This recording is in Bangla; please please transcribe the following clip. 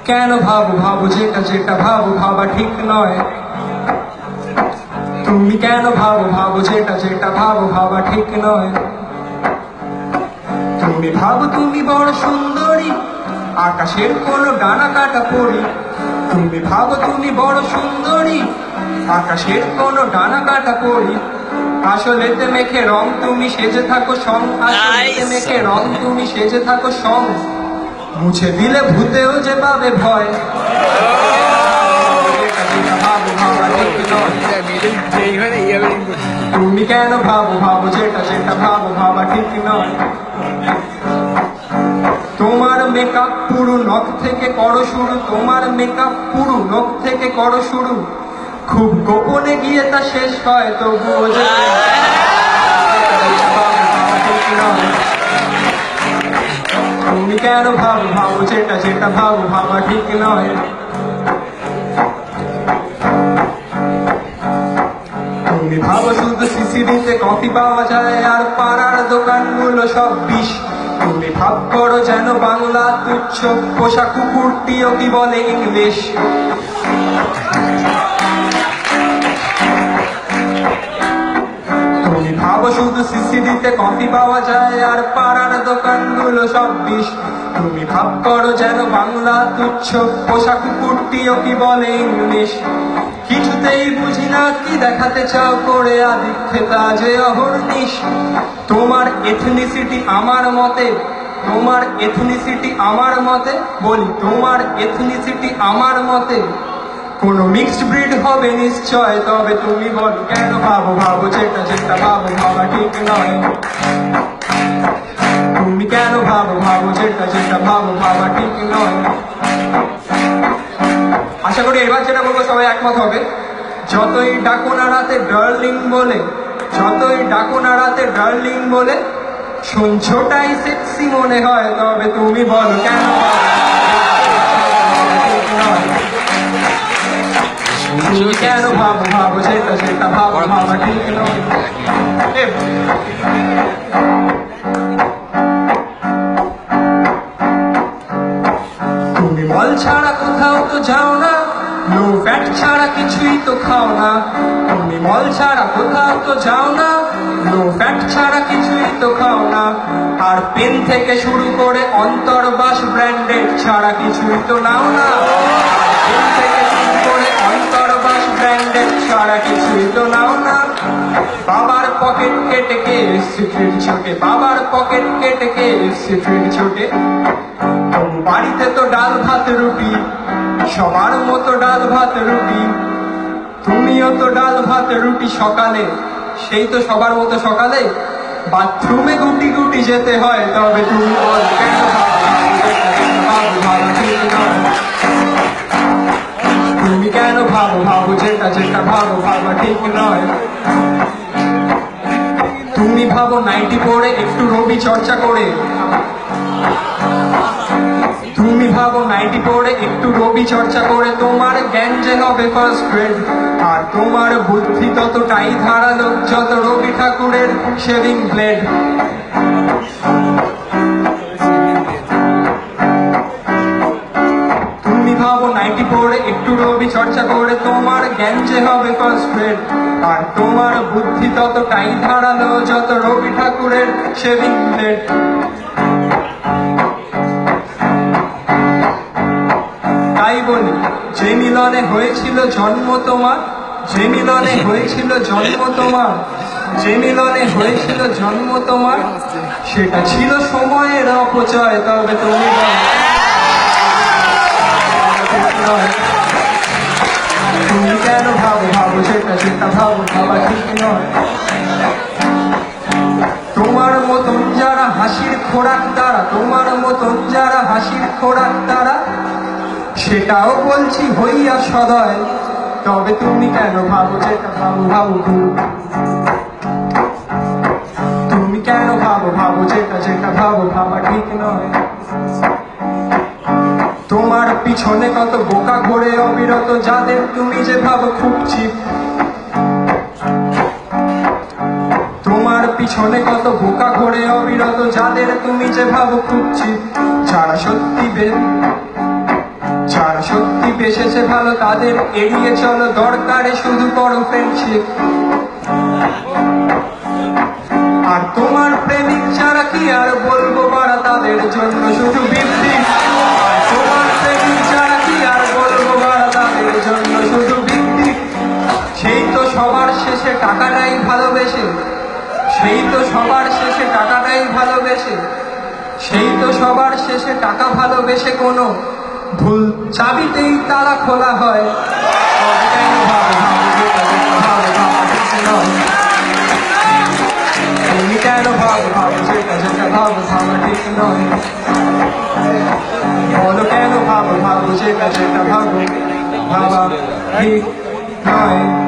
কেন ভাবো ভাবো যেটা যেটা ভাবো ভাবা ঠিক নয়। তুমি কেন ভাবো ভাবো যেটা যেটা ভাবো ভাবা ঠিক নয়। তুমি ভাবো তুমি বড় সুন্দরী, আকাশের কোনো ডানা কাটা পড়ি। তুমি ভাবো তুমি বড় সুন্দরী, আকাশের কোনো ডানা কাটা পড়ি। আসলেতে মেখে রং তুমি সেজে থাকো সং, আসলেতে মেখে রং তুমি সেজে থাকো সং। মুছে দিলে ভূতেও যে পাবে ভয়। তুমি কেন ভাবো ভাবো যেটা যেটা ভাবো ভাবা ঠিক নয়। তোমার মেকআপ পুরো নখ থেকে করো শুরু, তোমার মেকআপ পুরো নখ থেকে করো শুরু। খুব গোপনে গিয়ে তা শেষ হয় তবুও যে তুমি কেন ভাবো ভাবো যেটা যেটা ভাবো ভাবা ঠিক নয়। তুমি ভাবো শুধু সিসিডিতে কফি পাওয়া যায় আর পাড়ার দোকানগুলো সব বিষ। তুমি ভাব করো যেন বাংলা তুচ্ছ, পোষা কুকুরটিও কি বলে ইংলিশ। তুমি ভাবো শুধু সিসিডিতে কফি পাওয়া যায় আর পাড়ার দোকানগুলো সব বিষ। তুমি ভাব করো যেন বাংলা তুচ্ছ, পোষা কুকুরটিও কি বলে ইংলিশ। কিছুতেই বুঝি না কি দেখাতে চাও করে আদিক্ষেতা যে অহর্নিশ। তোমার এথনিসিটি আমার মতে, তোমার এথনিসিটি আমার মতে, বলি তোমার এথনিসিটি আমার মতে কোনো মিক্সড ব্রিড হবে নিশ্চয়। তবে তুমি বলো কেন ভাবো ভাবো যেটা যেটা ভাবো ভাবা ঠিক নয়। তুমি কেন ভাবো ভাবো যেটা যেটা ভাবো ভাবা ঠিক নয়। আশা করি এবার যেটা বলবো সবাই একমত হবে। যতই ডাকো না রাতে ডার্লিং বলে, যতই ডাকো না রাতে ডার্লিং বলে, শুনছোটাই সেক্সি মনে হয়। তবে তুমি বলো কেন তুমি কেন ভাবো ভাবো যেটা যেটা ভাবো ভাবা ঠিক নয়। তুমি মল ছাড়া কোথাও তো যাও না, লো ফ্যাট ছাড়া কিছুই তো খাও না। তুমি মল ছাড়া কোথাও তো যাও না, লো ফ্যাট ছাড়া কিছুই তো খাও না। আর পেন থেকে শুরু করে অন্তর্বাস ব্র্যান্ডেড ছাড়া কিছুই তো নাও না। পেন থেকে শুরু করে অন্তর্বাস ব্র্যান্ডেড ছাড়া কিছুই তো নাও না। বাবার পকেট কেটে কে এসছে ট্রেন ছোটে, বাবার পকেট কেটে কে এসছে ট্রেন ছোটে। বাড়িতে তো ডাল ভাত রুটি, সবার মতো ডাল ভাত রুটি। তুমিও তো ডাল ভাত রুটি সকালে, সেই তো সবার মতো সকালে বাথরুমে গুটি গুটি যেতে হয়। তবে তুমি বল কেন তুমি কেন ভাবো ভাবো যেটা যেটা ভাবো ভাবা ঠিক নয়। তুমি ভাবো নাইটি পরে একটু রবি চর্চা করে, তুমি ভাবো নাইটি পরে একটু রবি চর্চা করে তোমার জ্ঞান যে হবে ফার্স্ট গ্রেড। আর তোমার বুদ্ধি ততটাই ধারালো যত রবি ঠাকুরের শেভিং ব্লেড। তুমি ভাবো নাইটি পরে একটু রবি চর্চা করে তোমার জ্ঞান যে হবে ফার্স্ট গ্রেড। আর তোমার বুদ্ধি ততটাই ধারালো যত রবি ঠাকুরের শেভিং ব্লেড। তাই বলি যে মিলনে হয়েছিল জন্ম তোমার, যে মিলনে হয়েছিল জন্ম তোমার, যে মিলনে হয়েছিল জন্ম তোমার, সেটা ছিল সময়ের অপচয়। তবে তুমি তুমি কেন ভাবো ভাবো সেটা যেটা ভাবো ভাবা ঠিক নয়। তোমার মতন যারা হাসির খোরাক তারা, তোমার মতন যারা হাসির খোরাক তারা, সেটাও বলছি হইয়া সদয়। তবে তুমি কেন ভাবো যেটা ভাবো ভাবো তুমি কেন ভাবো ভাবো যেটা যেটা ভাবো ভাবা ঠিক নয়। তোমার পিছনে কত বোকা ঘোরে অবিরত যাদের তুমি যে ভাবো খুব চিপ। তোমার পিছনে কত বোকা ঘোরে অবিরত যাদের তুমি যে ভাবো খুব চিপ। যারা সত্যি সত্যি বেসেছে ভালো তাদের এড়িয়ে চলো, দরকারে শুধু করো ফ্রেন্ডশিপ। আর তোমার প্রেমিক ছাড়া কি আর বলবো বাড়া, তাদের জন্য শুধু বৃদ্ধি। আর তোমার প্রেমিক ছাড়া কি আর বলবো বাড়া, তাদের জন্য শুধু বৃদ্ধি। সেই তো সবার শেষে টাকাটাই ভালোবেসে, সেই তো সবার শেষে টাকাটাই ভালোবেসে, সেই তো সবার শেষে টাকা ভালোবেসে কোনো ভুল চাবিতেই তালা খোলা হয়। তুমি কেন ভাবো ভাবো যেটা যেটা ভাবো ভাবো ঠিক নয়? বলো কেন ভাবো ভাবো যেটা যেটা ভাবো ভাবা ঠিক নয়?